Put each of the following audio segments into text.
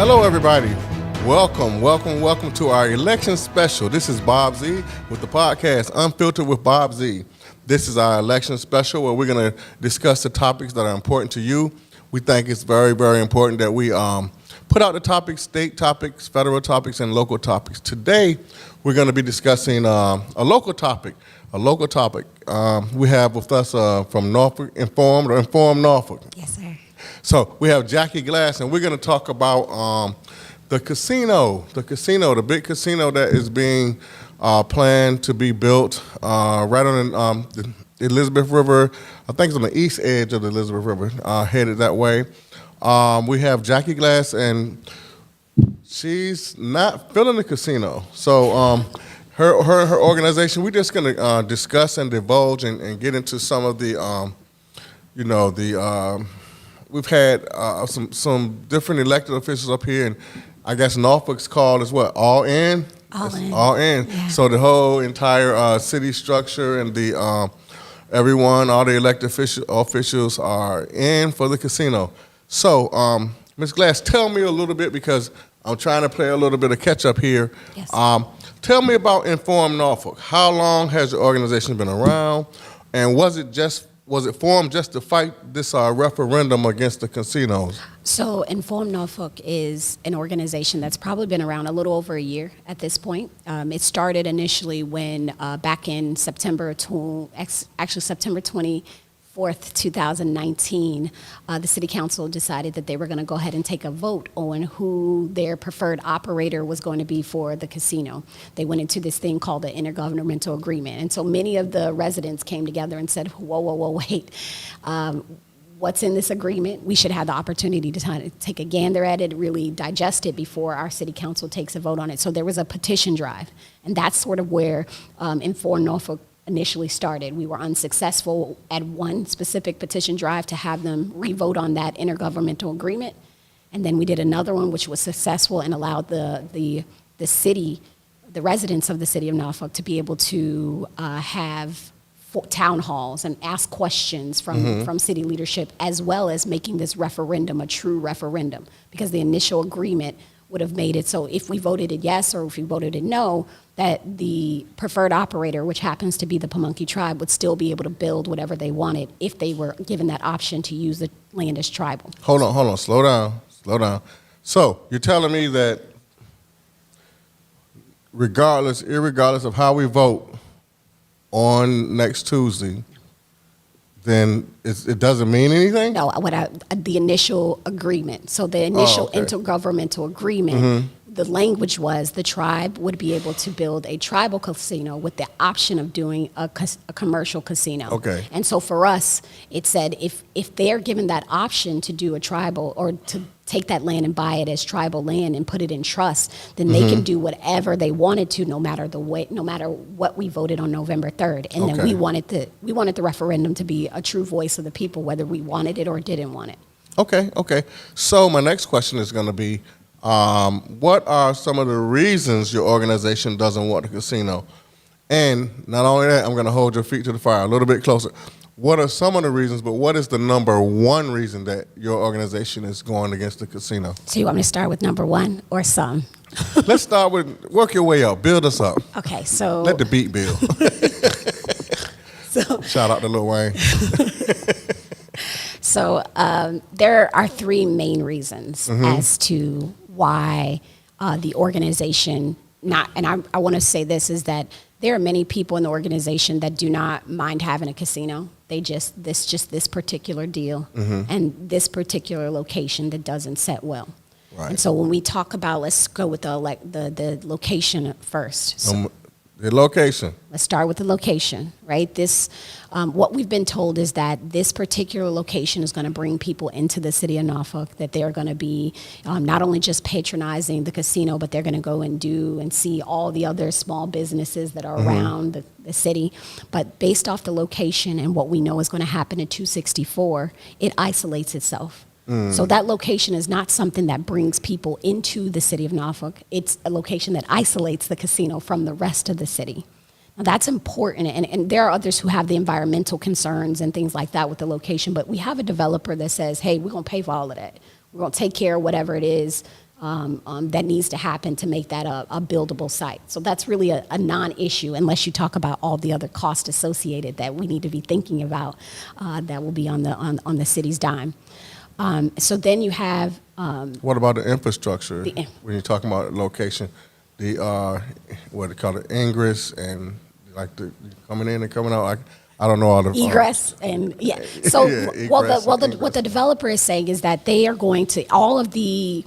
Hello, everybody. Welcome to our election special. This is Bob Z with the podcast Unfiltered with Bob Z. This is our election special where we're going to discuss the topics that are important to you. We think it's very, very important that we put out the topics, state topics, federal topics, and local topics. Today, we're going to be discussing a local topic. We have with us from Norfolk, Informed Norfolk. Yes, sir. So we have Jackie Glass, and we're going to talk about the casino, the big casino that is being planned to be built right on the Elizabeth River. I think it's on the east edge of the Elizabeth River, headed that way. We have Jackie Glass, and she's not filling the casino. So her organization, we're just going to discuss and divulge and get into some of the, we've had some different elected officials up here, and I guess Norfolk's called as what? All in? All in. Yeah. So the whole entire city structure and the all the elected officials are in for the casino. So, Ms. Glass, tell me a little bit, because I'm trying to play a little bit of catch up here. Yes. Tell me about Informed Norfolk. How long has your organization been around, and was it formed just to fight this referendum against the casinos? So Informed Norfolk is an organization that's probably been around a little over a year at this point. It started initially when back in September 24th, 2019, the City Council decided that they were going to go ahead and take a vote on who their preferred operator was going to be for the casino. They went into this thing called the Intergovernmental Agreement. And so many of the residents came together and said, whoa, wait. What's in this agreement? We should have the opportunity to take a gander at it, really digest it before our City Council takes a vote on it. So there was a petition drive. And that's sort of where Informed Norfolk initially started. We were unsuccessful at one specific petition drive to have them re-vote on that intergovernmental agreement. And then we did another one which was successful and allowed the city, the residents of the city of Norfolk, to be able to have town halls and ask questions from city leadership, as well as making this referendum a true referendum, because the initial agreement would have made it so if we voted it yes or if we voted it no, that the preferred operator, which happens to be the Pamunkey tribe, would still be able to build whatever they wanted if they were given that option to use the land as tribal. Hold on, slow down. So you're telling me that irregardless of how we vote on next Tuesday, then it doesn't mean anything? No, the initial agreement. So the initial intergovernmental agreement, the language was the tribe would be able to build a tribal casino with the option of doing a commercial casino. Okay. And so for us, it said if they're given that option to do a tribal, or to take that land and buy it as tribal land and put it in trust, then they can do whatever they wanted to, no matter what we voted on November 3rd. And then we wanted the referendum to be a true voice of the people, whether we wanted it or didn't want it. Okay. So my next question is going to be, what are some of the reasons your organization doesn't want the casino? And not only that, I'm going to hold your feet to the fire a little bit closer. What are some of the reasons, but what is the number one reason that your organization is going against the casino? So you want me to start with number one or some? Let's start with, work your way up, build us up. Okay, so. Let the beat build. So, shout out to Lil Wayne. So there are three main reasons as to why the organization I want to say this, is that there are many people in the organization that do not mind having a casino. They this particular deal and this particular location that doesn't set well. Right. And so when we talk about, let's go with the location first. So, the location. let's start with the location, right? What we've been told is that this particular location is going to bring people into the city of Norfolk, that they're going to be not only just patronizing the casino, but they're going to go and do and see all the other small businesses that are around the city. But based off the location and what we know is going to happen at 264, it isolates itself. So that location is not something that brings people into the city of Norfolk. It's a location that isolates the casino from the rest of the city. Now that's important, and there are others who have the environmental concerns and things like that with the location, but we have a developer that says, hey, we're going to pay for all of that. We're going to take care of whatever it is that needs to happen to make that a buildable site. So that's really a non-issue unless you talk about all the other costs associated that we need to be thinking about that will be on the city's dime. So then you have What about the infrastructure? The in- When you're talking about location, the what they call it, ingress and like the coming in and coming out. I don't know all the egress and So Yeah, well, egress what and the ingress. developer is saying is that they are going to all of the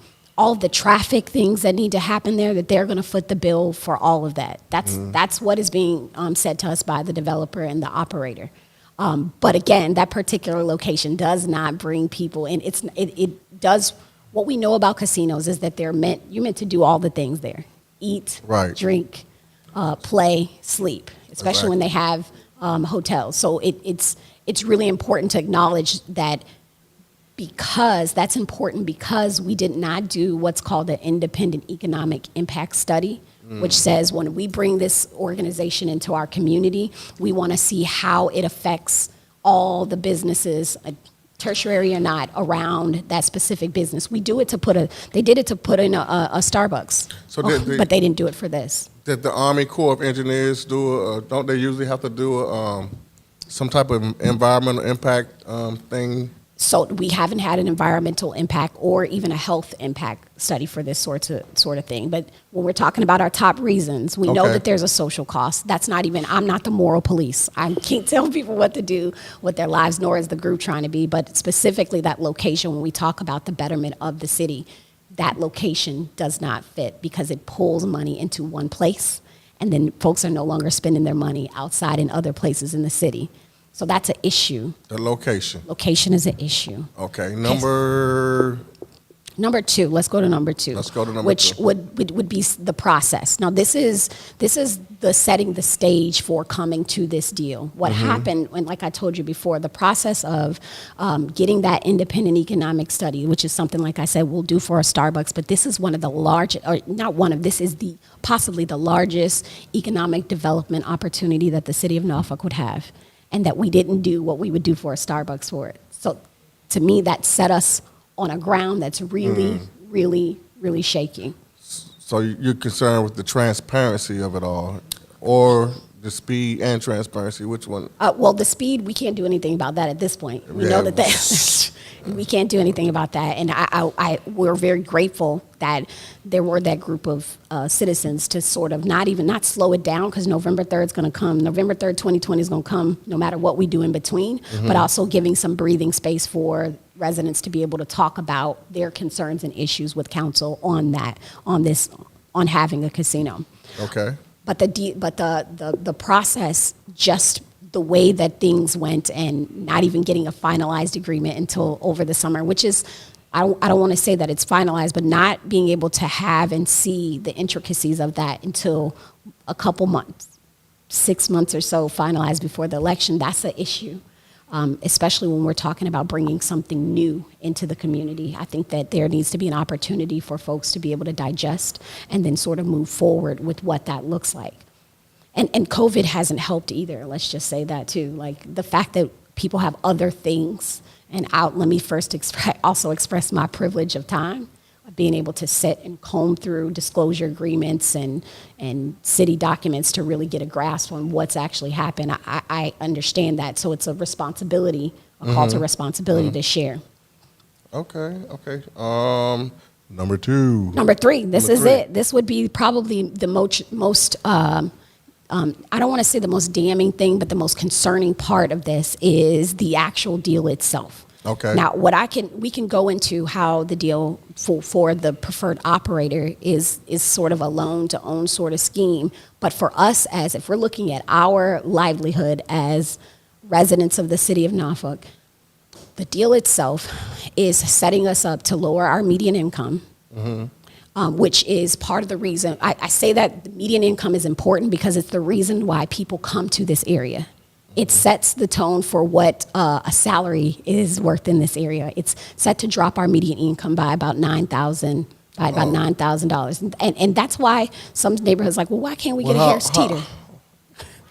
traffic things that need to happen there, that they're going to foot the bill for all of that. That's what is being said to us by the developer and the operator. But again, that particular location does not bring people in. It does. What we know about casinos is that you're meant to do all the things there: eat, Right. drink, play, sleep. Especially when Exactly. they have hotels. So it's really important to acknowledge that, because that's important, because we did not do what's called an independent economic impact study, which says when we bring this organization into our community, we want to see how it affects all the businesses, tertiary or not, around that specific business. They did it to put in a Starbucks, So but they didn't do it for this. Did the Army Corps of Engineers don't they usually have to do some type of environmental impact thing? So we haven't had an environmental impact or even a health impact study for this sort of thing. But when we're talking about our top reasons, we know Okay. that there's a social cost. I'm not the moral police. I can't tell people what to do with their lives, nor is the group trying to be. But specifically that location, when we talk about the betterment of the city, that location does not fit because it pulls money into one place, and then folks are no longer spending their money outside in other places in the city. So that's an issue. The location. Location is an issue. Okay. Number 2, let's go to number 2. Let's go to number which 2. would be the process. Now, this is the setting the stage for coming to this deal. What happened, and like I told you before, the process of getting that independent economic study, which is something, like I said, we'll do for a Starbucks, but this is one of the largest, or not one of, this is possibly the largest economic development opportunity that the city of Norfolk would have, and that we didn't do what we would do for a Starbucks for it. So to me, that set us on a ground that's really, really, really shaky. So you're concerned with the transparency of it all, or the speed and transparency? Which one? Well, the speed, we can't do anything about that at this point. We know Yeah. that we can't do anything about that. And we're very grateful that there were that group of citizens to sort of not slow it down, because November 3rd is going to come. November 3rd, 2020 is going to come no matter what we do in between, but also giving some breathing space for residents to be able to talk about their concerns and issues with council on having a casino. Okay. But the process, just the way that things went, and not even getting a finalized agreement until over the summer, which is, I don't want to say that it's finalized, but not being able to have and see the intricacies of that until a couple months, 6 months or so finalized before the election, that's an issue. Especially when we're talking about bringing something new into the community. I think that there needs to be an opportunity for folks to be able to digest and then sort of move forward with what that looks like. And COVID hasn't helped either, let's just say that too. Like the fact that people have other things, and let me first also express my privilege of time, of being able to sit and comb through disclosure agreements and city documents to really get a grasp on what's actually happened. I understand that, so it's a responsibility, a call to responsibility to share. Okay. Number 2. Number 3, this Number is 3. it. This would be probably the most I don't want to say the most damning thing, but the most concerning part of this is the actual deal itself. Okay. Now, we can go into how the deal for the preferred operator is sort of a loan to own sort of scheme. But for us, as if we're looking at our livelihood as residents of the city of Norfolk, the deal itself is setting us up to lower our median income. Which is part of the reason I say that the median income is important, because it's the reason why people come to this area. It sets the tone for what a salary is worth in this area. It's set to drop our median income by about $9,000, and that's why some neighborhoods are like, well, why can't we get a Harris Teeter?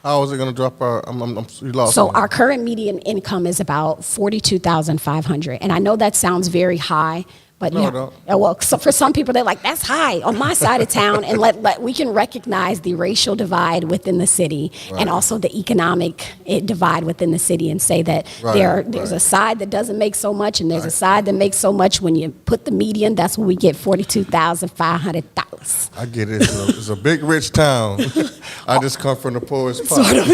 How is it going to drop our? You lost So me. our current median income is about $42,500, and I know that sounds very high, But No, yeah, it don't. well, so for some people, they're like, that's high on my side of town. And we can recognize the racial divide within the city and Right. also the economic divide within the city and say that there's a side that doesn't make so much and there's a side that makes so much. When you put the median, that's when we get $42,500. I get it. It's a big, rich town. I just come from the poorest part. Sort of.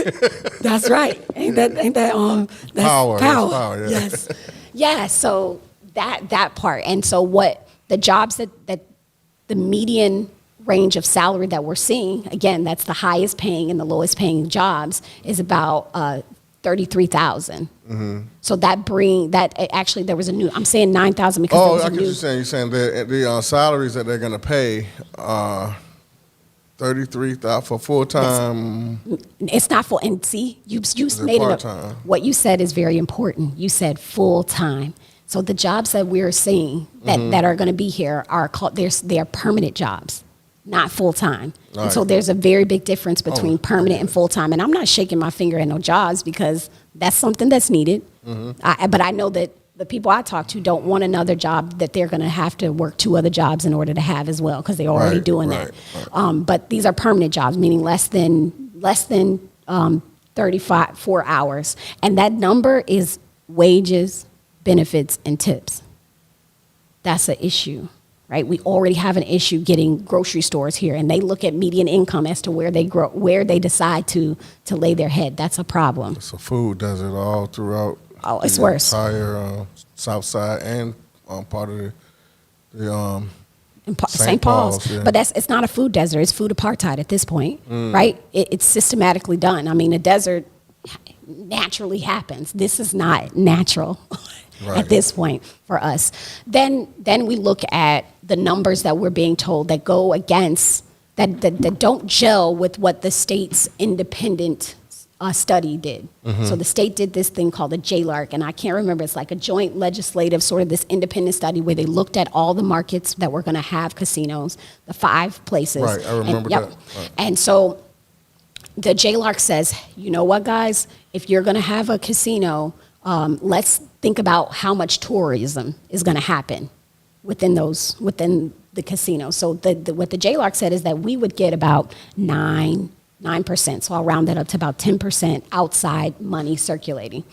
That's right. Ain't that that's Power. power. That's power, yeah. Yes. Yeah, so that part. And so what the jobs that the median range of salary that we're seeing, again, that's the highest paying and the lowest paying jobs, is about 33,000. So actually there was I'm saying 9,000 because there Oh, was I a get new. you saying. You're saying the salaries that they're going to pay 33,000 for full time. It's not full. And see, you it made it up. part-time? What you said is very important. You said full time. So the jobs that we're seeing that are going to be here are called, they're permanent jobs, not full time. And so Right. there's a very big difference between Oh, permanent and full time. And I'm not shaking my finger at no jobs because that's something that's needed. But I know that the people I talk to don't want another job that they're going to have to work 2 other jobs in order to have as well because they're already Right, doing right, that. But these are permanent jobs, meaning less than 4 hours. And that number is wages, benefits, and tips. That's an issue, right? We already have an issue getting grocery stores here, and they look at median income as to where they decide to lay their head. That's a problem. It's a food desert all throughout. Oh, it's the worse. Entire South Side and part of the In St. St. Paul's. Paul's, yeah. But it's not a food desert. It's food apartheid at this point, right? It's systematically done. I mean, a desert naturally happens. This is not natural Right. at this point for us. Then we look at the numbers that we're being told that go against, that don't gel with what the state's independent study did. So the state did this thing called a JLARC, and I can't remember, it's like a joint legislative sort of this independent study where they looked at all the markets that were going to have casinos, the 5 places. Right, I remember that. Right. And so the JLARC says, you know what, guys, if you're going to have a casino, let's think about how much tourism is going to happen within the casino. So what the JLARC said is that we would get about 9%. So I'll round that up to about 10% outside money circulating.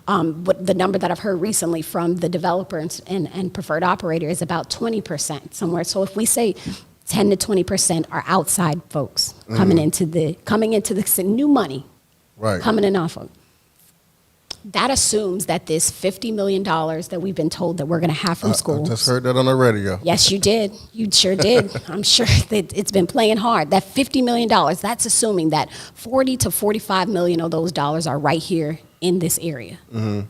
But the number that I've heard recently from the developers and preferred operator is about 20% somewhere. So if we say 10 to 20% are outside folks coming into the new money, Right. coming in Norfolk. That assumes that this $50 million that we've been told that we're going to have from I schools. just heard that on the radio. Yes, you did. You sure did. I'm sure that it's been playing hard. That $50 million, that's assuming that 40 to 45 million of those dollars are right here in this area. And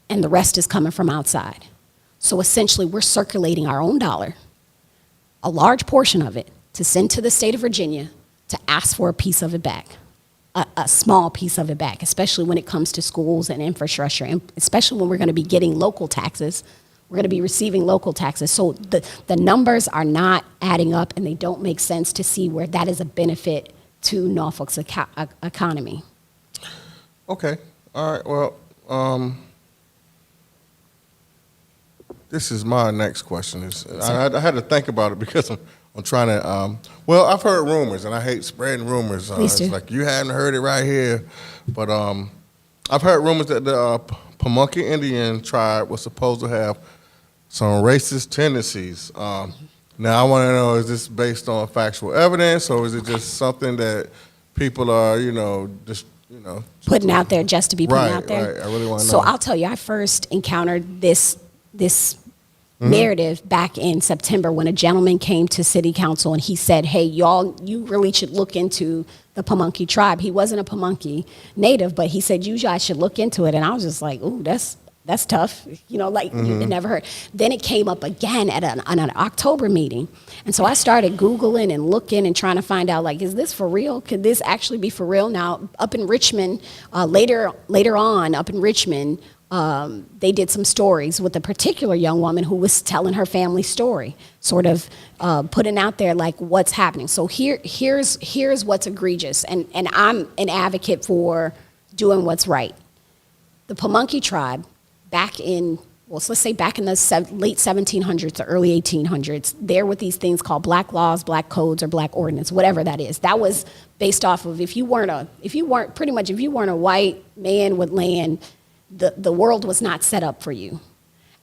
the rest is coming from outside. So essentially, we're circulating our own dollar, a large portion of it, to send to the state of Virginia to ask for a piece of it back. A small piece of it back, especially when it comes to schools and infrastructure, and especially when we're going to be getting local taxes. We're going to be receiving local taxes. So the numbers are not adding up, and they don't make sense to see where that is a benefit to Norfolk's economy. Okay. All right. Well, this is my next question. I had to think about it because I'm trying to. Well, I've heard rumors, and I hate spreading rumors. Please do. It's like you hadn't heard it right here, but I've heard rumors that the Pamunkey Indian tribe was supposed to have some racist tendencies. Now, I want to know: is this based on factual evidence, or is it just something that people are, just Putting out there just to be putting Right, out there. right. I really wanna So know. I'll tell you, I first encountered this narrative back in September when a gentleman came to city council and he said, hey, y'all, you really should look into the Pamunkey tribe. He wasn't a Pamunkey native, but he said, you guys should look into it. And I was just like, ooh, that's tough. You never heard. Then it came up again at an October meeting. And so I started Googling and looking and trying to find out, like, is this for real? Could this actually be for real? Now, up in Richmond, later on, up in Richmond, they did some stories with a particular young woman who was telling her family story, sort of putting out there like what's happening. So here's what's egregious, and I'm an advocate for doing what's right. The Pamunkey tribe, back in well, so let's say back in the late 1700s or early 1800s, there were these things called black laws, black codes, or black ordinance, whatever that is. That was based off of if you weren't a white man with land, the world was not set up for you.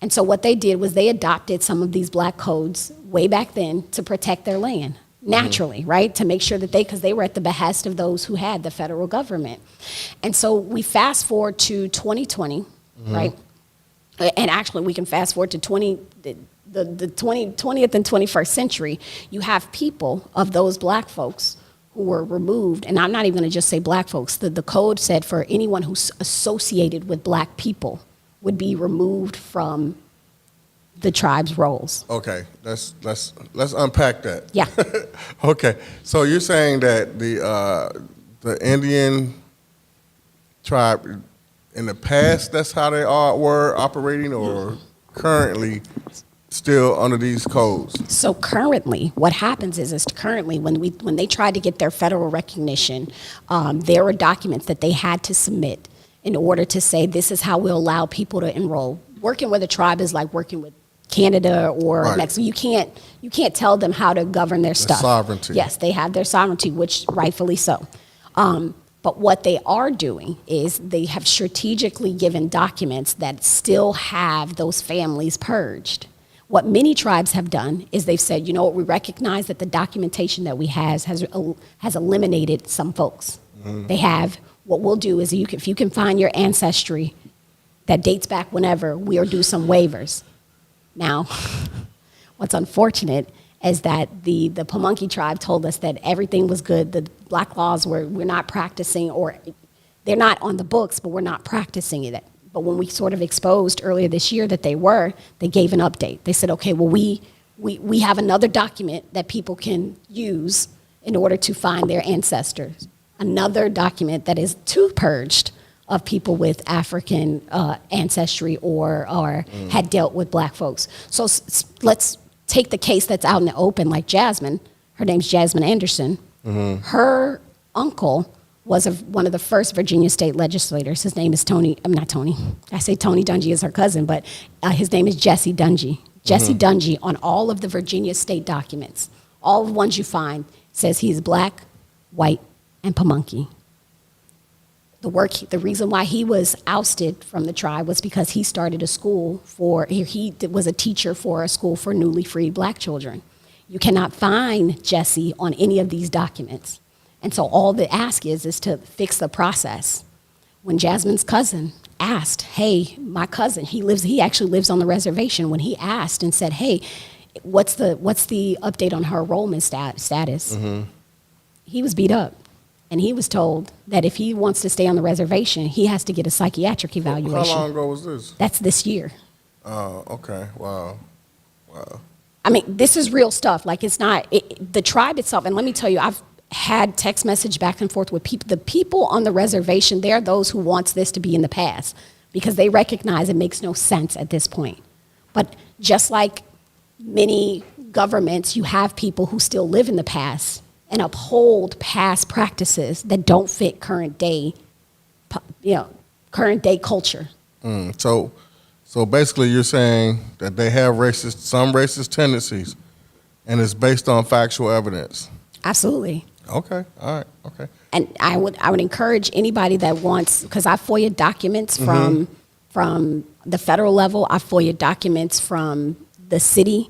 And so what they did was they adopted some of these black codes way back then to protect their land. Naturally, right? To make sure that because they were at the behest of those who had the federal government. And so we fast forward to 2020, right? And actually we can fast forward to the 20th and 21st century. You have people of those black folks who were removed, and I'm not even gonna just say black folks. The code said for anyone who's associated with black people would be removed from the tribe's roles. Okay, let's unpack that. Yeah. Okay, so you're saying that the Indian tribe in the past, that's how they were operating, or currently still under these codes? So currently, what happens is currently when they tried to get their federal recognition, there were documents that they had to submit in order to say this is how we'll allow people to enroll. Working with a tribe is like working with Canada or Right. Mexico. You can't tell them how to govern their stuff. Sovereignty. Yes, they have their sovereignty, which rightfully so. But what they are doing is they have strategically given documents that still have those families purged. What many tribes have done is they've said, you know what, we recognize that the documentation that we has eliminated some folks. They have. What we'll do is if you can find your ancestry that dates back whenever, we'll do some waivers. Now, what's unfortunate is that the Pamunkey tribe told us that everything was good. The black laws we're not practicing, or they're not on the books, but we're not practicing it. But when we sort of exposed earlier this year that they gave an update. They said, okay, well, we have another document that people can use in order to find their ancestors. Another document that is too purged of people with African ancestry or had dealt with black folks. So let's take the case that's out in the open, like Jasmine. Her name's Jasmine Anderson. Her uncle was one of the first Virginia state legislators. His name is Tony. I'm not Tony. I say Tony Dungy is her cousin, but his name is Jesse Dungy. Jesse Dungy, on all of the Virginia state documents, all the ones you find, says he's black, white, and Pamunkey. The reason why he was ousted from the tribe was because he started a school he was a teacher for a school for newly freed black children. You cannot find Jesse on any of these documents. And so all the ask is to fix the process. When Jasmine's cousin asked, hey, my cousin, he actually lives on the reservation. When he asked and said, hey, what's the update on her enrollment status? He was beat up. And he was told that if he wants to stay on the reservation, he has to get a psychiatric evaluation. How long ago was this? That's this year. Oh, okay. Wow. I mean, this is real stuff. Like, it's not, the tribe itself, and let me tell you, I've had text message back and forth with people. The people on the reservation, they're those who wants this to be in the past because they recognize it makes no sense at this point. But just like many governments, you have people who still live in the past and uphold past practices that don't fit current day culture. So basically you're saying that they have some racist tendencies, and it's based on factual evidence. Absolutely. Okay, all right, okay. And I would encourage anybody that wants, because I FOIA documents from the federal level, I FOIA documents from the city,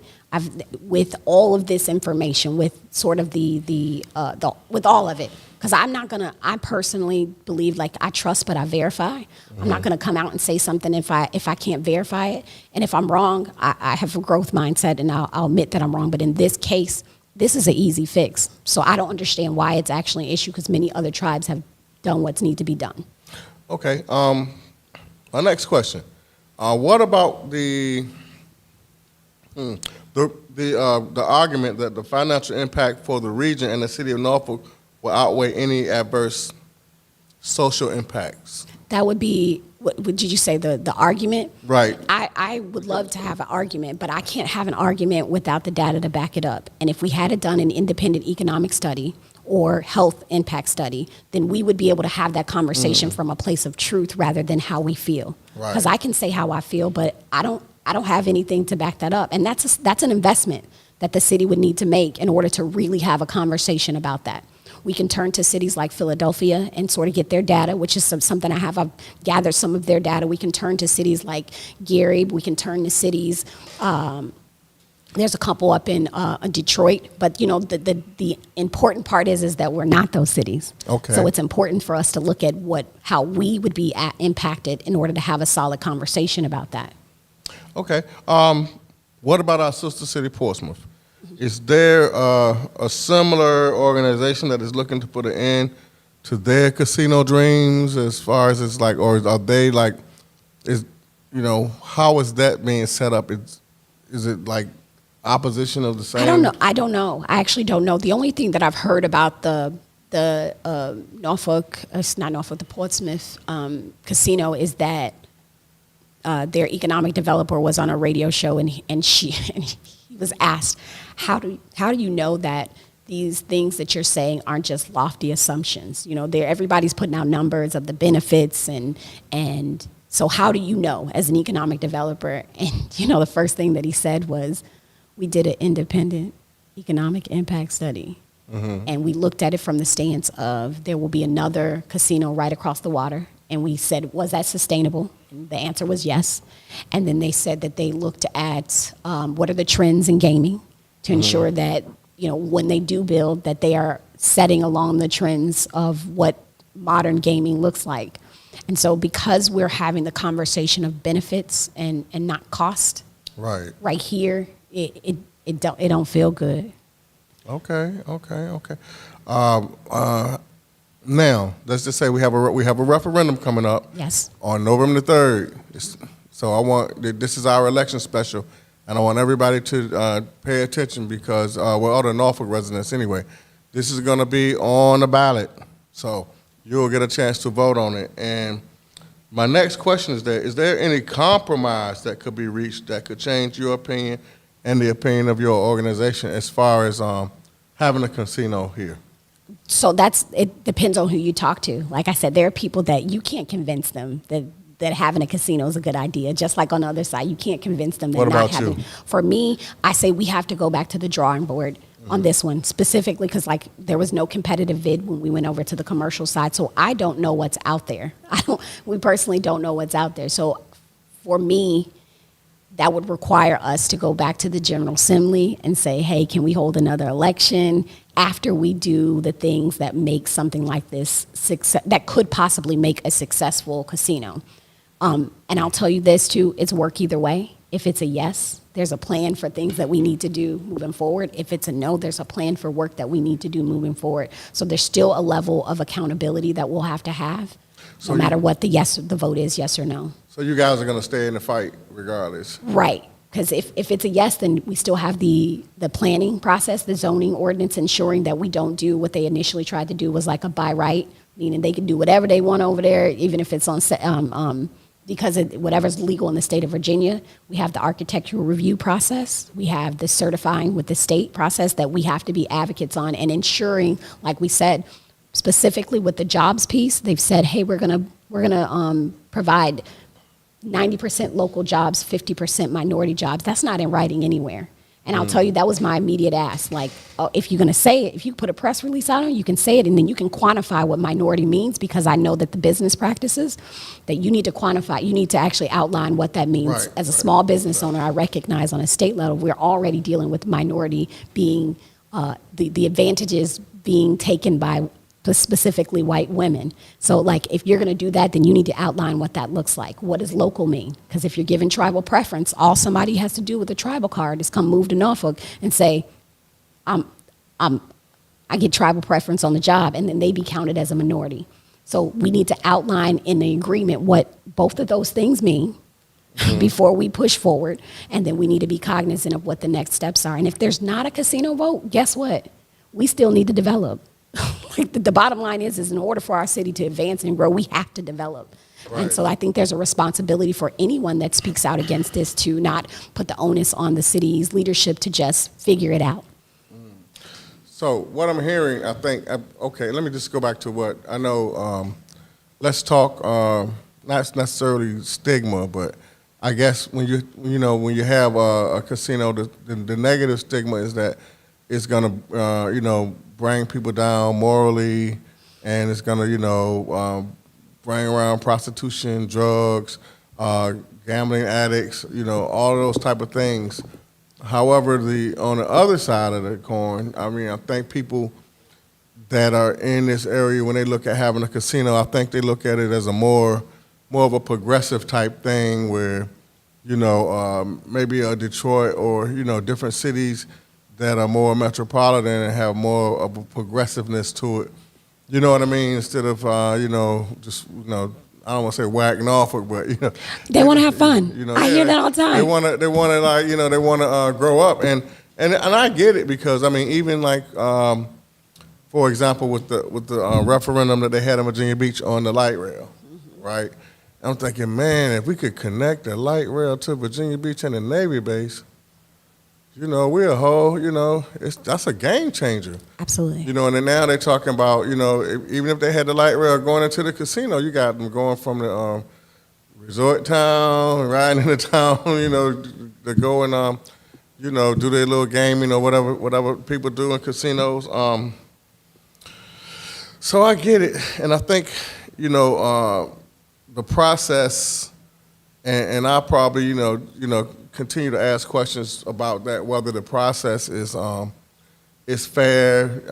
with all of this information, with sort of with all of it. Because I personally believe, like, I trust but I verify. I'm not gonna come out and say something if I can't verify it. And if I'm wrong, I have a growth mindset and I'll admit that I'm wrong. But in this case, this is an easy fix. So I don't understand why it's actually an issue, because many other tribes have done what's need to be done. Okay, my next question. What about the argument that the financial impact for the region and the city of Norfolk will outweigh any adverse social impacts? That would be, what did you say, the argument? Right. I would love to have an argument, but I can't have an argument without the data to back it up. And if we had done an independent economic study, or health impact study, then we would be able to have that conversation from a place of truth rather than how we feel. Right. Because I can say how I feel, but I don't have anything to back that up. And that's an investment that the city would need to make in order to really have a conversation about that. We can turn to cities like Philadelphia and sort of get their data, which is something I have. I've gathered some of their data. We can turn to cities like Gary. We can turn to cities. There's a couple up in Detroit, but you know the important part is that we're not those cities. Okay. So it's important for us to look at how we would be impacted in order to have a solid conversation about that. Okay. What about our sister city, Portsmouth? Is there a similar organization that is looking to put an end to their casino dreams as far as it's like, or are they like, how is that being set up? Is it like opposition of the same? I don't know. I actually don't know. The only thing that I've heard about the Norfolk, it's not Norfolk, the Portsmouth casino is that their economic developer was on a radio show and he was asked, how do you know that these things that you're saying aren't just lofty assumptions? You know, everybody's putting out numbers of the benefits and so how do you know as an economic developer? And you know, the first thing that he said was, we did an independent economic impact study. Mm-hmm. And we looked at it from the stance of there will be another casino right across the water. And we said, was that sustainable? And the answer was yes. And then they said that they looked at what are the trends in gaming to ensure that, you know, when they do build, that they are setting along the trends of what modern gaming looks like. And so because we're having the conversation of benefits and not cost, right here, it don't feel good. Okay. Now, let's just say we have a referendum coming up. Yes. On November the 3rd. So this is our election special, and I want everybody to pay attention because we're all the Norfolk residents anyway. This is going to be on the ballot, so you'll get a chance to vote on it. And my next question is there any compromise that could be reached that could change your opinion and the opinion of your organization as far as having a casino here? So it depends on who you talk to. Like I said, there are people that you can't convince them that having a casino is a good idea. Just like on the other side, you can't convince them that What not about having. you? For me, I say we have to go back to the drawing board on this one specifically because like there was no competitive bid when we went over to the commercial side. So I don't know what's out there. We personally don't know what's out there. So for me, that would require us to go back to the General Assembly and say, hey, can we hold another election after we do the things that make something like this that could possibly make a successful casino? And I'll tell you this too, it's work either way. If it's a yes, there's a plan for things that we need to do moving forward. If it's a no, there's a plan for work that we need to do moving forward. So there's still a level of accountability that we'll have to have, no matter what the vote is, yes or no. So you guys are going to stay in the fight regardless? Right. Because if it's a yes, then we still have the planning process, the zoning ordinance, ensuring that we don't do what they initially tried to do was like a by right, meaning they can do whatever they want over there, even if it's on because whatever's legal in the state of Virginia. We have the architectural review process. We have the certifying with the state process that we have to be advocates on and ensuring, like we said, specifically with the jobs piece, they've said, hey, we're gonna provide 90% local jobs, 50% minority jobs. That's not in writing anywhere. And I'll tell you, that was my immediate ask. Like, if you're going to say it, if you put a press release out on it, you can say it, and then you can quantify what minority means, because I know that the business practices that you need to quantify, you need to actually outline what that means. Right, As a small business owner, I recognize on a state level, we're already dealing with minority being, the advantages being taken by specifically white women. So like, if you're going to do that, then you need to outline what that looks like. What does local mean? Because if you're giving tribal preference, all somebody has to do with a tribal card is come move to Norfolk and say, I get tribal preference on the job, and then they be counted as a minority. So we need to outline in the agreement what both of those things mean before we push forward, and then we need to be cognizant of what the next steps are. And if there's not a casino vote, guess what? We still need to develop. Like the bottom line is in order for our city to advance and grow, we have to develop. Right. And so I think there's a responsibility for anyone that speaks out against this to not put the onus on the city's leadership to just figure it out. So what I'm hearing, I think, okay, let me just go back to what I know. Let's talk, not necessarily stigma, but I guess when when you have a casino, the negative stigma is that it's gonna, bring people down morally, and it's gonna, bring around prostitution, drugs, gambling addicts, all of those type of things. However, on the other side of the coin, I mean, I think people that are in this area, when they look at having a casino, I think they look at it as a more of a progressive type thing where, maybe a Detroit or, different cities that are more metropolitan and have more of a progressiveness to it. You know what I mean? Instead of, just, I don't want to say whack Norfolk, but They want to have fun. I hear that all the time. They want to they want to grow up, and I get it because I mean even like for example with the referendum that they had in Virginia Beach on the light rail, right? I'm thinking, man, if we could connect the light rail to Virginia Beach and the Navy base, we're a whole, that's a game changer. Absolutely. And then now they're talking about, even if they had the light rail going into the casino, you got them going from the resort town, riding into town, to go and, do their little gaming or whatever people do in casinos. So I get it, and I think, the process, and I probably, continue to ask questions about that, whether the process is fair.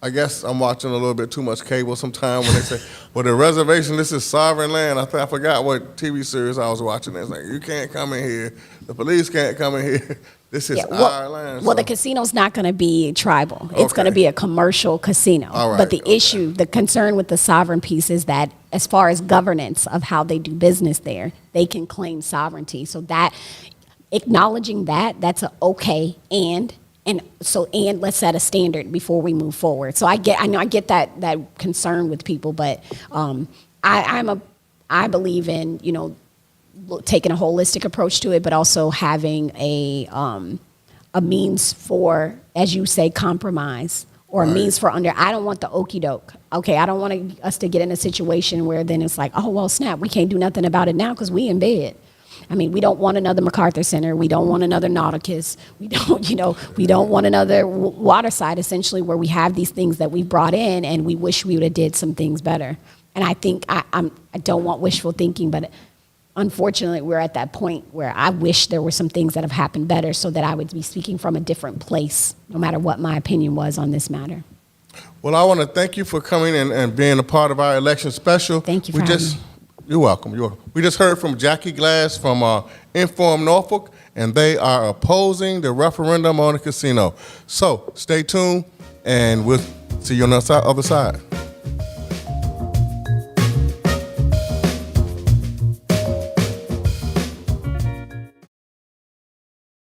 I guess I'm watching a little bit too much cable sometimes when they say, well, the reservation, this is sovereign land. I forgot what TV series I was watching. It's like, you can't come in here. The police can't come in here. This is our land. Well, the casino's not going to be tribal. It's going to be a commercial casino. All right, but the concern with the sovereign piece is that as far as governance of how they do business there, they can claim sovereignty. So that, acknowledging that's a okay and let's set a standard before we move forward. So I get that concern with people, but I believe in, taking a holistic approach to it, but also having a means for, as you say, compromise, or a means for I don't want the okey doke. Okay, I don't want us to get in a situation where then it's like, oh, well, snap, we can't do nothing about it now because we in bed. I mean, we don't want another MacArthur Center. We don't want another Nauticus. We don't, we don't want another Waterside, essentially, where we have these things that we brought in and we wish we would have did some things better. And I think I don't want wishful thinking, but unfortunately, we're at that point where I wish there were some things that have happened better so that I would be speaking from a different place, no matter what my opinion was on this matter. Well, I want to thank you for coming and being a part of our election special. Thank you for having me. You're welcome. We just heard from Jackie Glass from Inform Norfolk, and they are opposing the referendum on the casino. So stay tuned, and we'll see you on the other side.